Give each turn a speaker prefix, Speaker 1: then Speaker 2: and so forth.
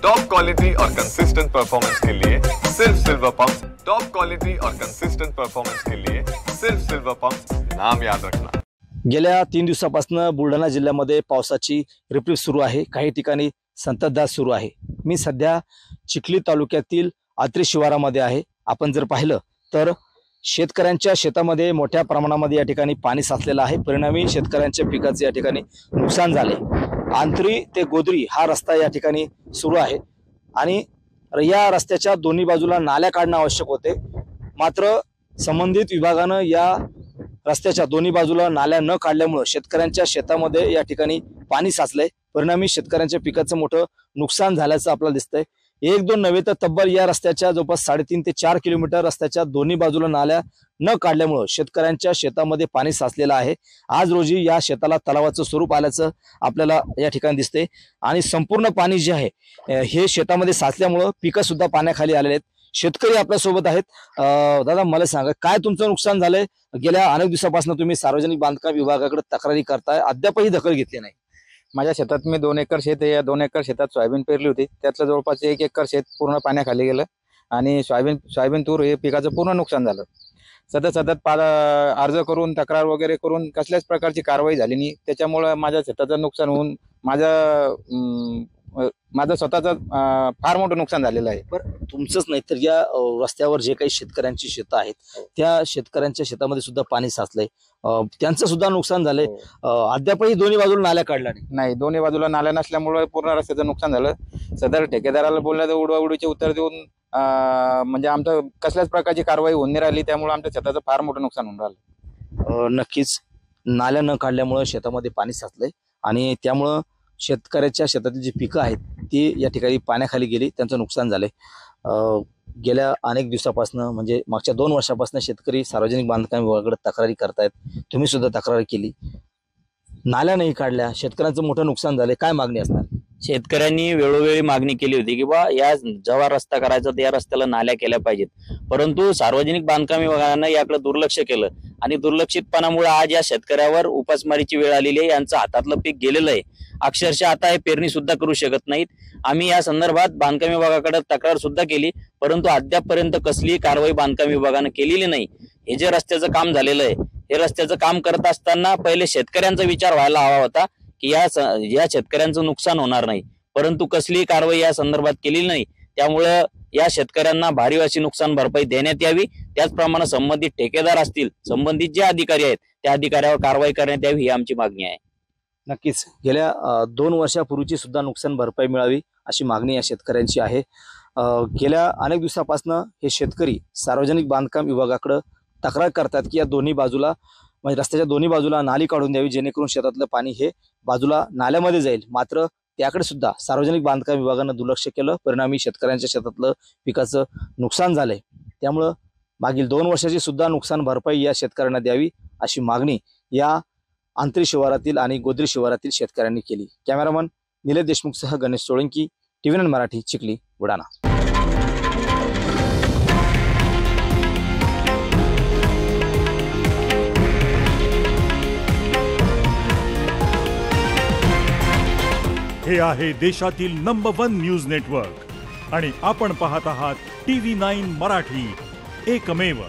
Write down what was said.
Speaker 1: Top quality और consistent performance के लिए सिर्फ सिल्वर पंप्स। टॉप क्वालिटी और कंसिस्टेंट परफॉर्मेंस के लिए सिर्फ सिल्वर पंप्स, नाम याद रखना।
Speaker 2: गेल्या 3 दिवसापासून बुलढाणा जिल्ह्यामध्ये पावसाची रिपरिप सुरू आहे। काही ठिकाणी संततधार सुरू आहे। मी सध्या चिखली तालुक्यातील आत्री शिवारामध्ये आहे। आपण जर पाहिलं तर शेतकऱ्यांच्या शेतामध्ये मोठ्या प्रमाणामध्ये या ठिकाणी पाणी साचलेलं आहे। परिणामी शेतकऱ्यांच्या पिकाचे या ठिकाणी नुकसान झाले। आंत्री ते गोदरी हा रस्ता या ठिकाणी सुरू आहे आणि या रस्त्याच्या दोन्ही बाजूला नाल्या काढणं आवश्यक होते। मात्र संबंधित विभागानं या रस्त्याच्या दोन्ही बाजूला नाल्या न काढल्यामुळे शेतकऱ्यांच्या शेतामध्ये या ठिकाणी पाणी साचलंय। परिणामी शेतकऱ्यांच्या पिकाचं मोठं नुकसान झाल्याचं आपल्याला दिसतंय। एक दोन नव्हे तर तब्बल या रस्त्याच्या जवळपास 3.5 ते 4 किलोमीटर रस्त्याच्या दोन्ही बाजूला नाल्या न काढल्यामुळे शेतकऱ्यांच्या शेतामध्ये पाणी साचलेलं आहे। आज रोजी या शेताला तलावाचं स्वरूप आल्याचं आपल्याला या ठिकाणी दिसते आणि संपूर्ण पाणी जे आहे हे शेतामध्ये साचल्यामुळे पिकं सुद्धा पाण्याखाली आलेले आहेत। शेतकरी आपल्या सोबत आहेत। दादा मला सांगा काय तुमचं नुकसान झालंय? गेल्या अनेक दिवसापासून तुम्ही सार्वजनिक बांधकाम विभागाकडे तक्रारी करताय, अद्यापही दखल घेतली नाही।
Speaker 3: माझ्या शेतात मी 2 एकर शेत आहे। या 2 एकर शेतात सोयाबीन पेरली होती। त्यातलं जवळपास 1 एकर शेत पूर्ण पाण्याखाली गेलं आणि सोयाबीन तूर हे पिकाचं पूर्ण नुकसान झालं। सतत अर्ज करून तक्रार वगैरे करून कसल्याच प्रकारची कारवाई झाली नाही। त्याच्यामुळे माझ्या शेताचं नुकसान होऊन माझं स्वतःचं फार मोठं नुकसान झालेलं आहे।
Speaker 2: पण तुमचंच नाही तर या रस्त्यावर जे काही शेतकऱ्यांची शेतं आहेत त्या शेतकऱ्यांच्या शेतामध्ये सुद्धा पाणी साचलंय, त्यांचं सुद्धा नुकसान झालंय। अद्यापही दोन्ही बाजूला नाल्या काढल्या
Speaker 3: नाही। दोन्ही बाजूला नाल्या नसल्यामुळे पूर्ण रस्त्याचं नुकसान झालं। सदर ठेकेदाराला बोललं तर उडवाउडीचे उत्तर देऊन म्हणजे आमचं कसल्याच प्रकारची कारवाई होऊन नाही राहिली। त्यामुळे आमच्या शेताचं फार मोठं नुकसान होऊन राहिलं।
Speaker 2: नक्कीच नाल्या न काढल्यामुळे शेतामध्ये पाणी साचलंय आणि त्यामुळं शेतकऱ्याच्या शेतातील जी पिकं आहेत ती या ठिकाणी पाण्याखाली गेली, त्यांचं नुकसान झालंय। गेल्या अनेक दिवसापासून म्हणजे मागच्या 2 वर्षापासून शेतकरी सार्वजनिक बांधकाम विभागाकडे तक्रारी करतायत, तुम्ही सुद्धा तक्रार केली, नाल्या नाही काढल्या, शेतकऱ्यांचं मोठं नुकसान झालंय, काय मागणी असणार?
Speaker 4: शेतकऱ्यांनी वेळोवेळी मागणी केली होती की बा या जेव्हा रस्ता करायचा त्या रस्त्याला नाल्या केल्या पाहिजेत, परंतु सार्वजनिक बांधकाम विभागानं याकडे दुर्लक्ष केलं आणि दुर्लक्षितपणामुळे आज या शेतकऱ्यावर उपासमारीची वेळ आलेली आहे। यांचं हातातलं पीक गेलेलं आहे। अक्षरशः आता हे पेरणी सुद्धा करू शकत नाहीत। आम्ही या संदर्भात बांधकाम विभागाकडे तक्रार सुद्धा केली, परंतु अद्यापपर्यंत कसलीही कारवाई बांधकाम विभागानं केलेली नाही। हे जे रस्त्याचं काम झालेलं आहे हे रस्त्याचं काम करत असताना पहिले शेतकऱ्यांचा विचार व्हायला हवा होता की या शेतकऱ्यांचं नुकसान होणार नाही, परंतु कसलीही कारवाई या संदर्भात केलेली नाही। त्यामुळे या शेतकऱ्यांना भारी अशी नुकसान भरपाई देण्यात यावी। त्याचप्रमाणे संबंधित ठेकेदार असतील, संबंधित जे अधिकारी आहेत त्या अधिकाऱ्यावर कारवाई करण्यात यावी ही आमची मागणी आहे।
Speaker 2: नक्कीच गेल्या 2 वर्षापूर्वीची सुद्धा नुकसान भरपाई मिळावी अशी मागणी या शेतकऱ्यांची आहे। गेल्या अनेक दिवसापासून हे शेतकरी सार्वजनिक बांधकाम विभागाकडे तक्रार करतात की या दोन्ही बाजूला म्हणजे रस्त्याच्या दोन्ही बाजूला नाली काढून द्यावी जेणेकरून शेतातलं पाणी हे बाजूला नाल्यामध्ये जाईल। मात्र त्याकडे सुद्धा सार्वजनिक बांधकाम विभागानं दुर्लक्ष केलं। परिणामी शेतकऱ्यांच्या शेतातलं पिकाचं नुकसान झालंय। त्यामुळं मागील 2 वर्षाची सुद्धा नुकसान भरपाई या शेतकऱ्यांना द्यावी अशी मागणी या आंत्री शिवारातील आणि गोदरी शिवारातील शेतकऱ्यांनी केली। कॅमेरामन निलेश देशमुखसह गणेश सोळंकी, TV9 मराठी, चिखली, बुलढाणा।
Speaker 5: हे आहे देशातील नंबर 1 न्यूज नेटवर्क आणि आपण पाहत आहात TV9 मराठी, एकमेव।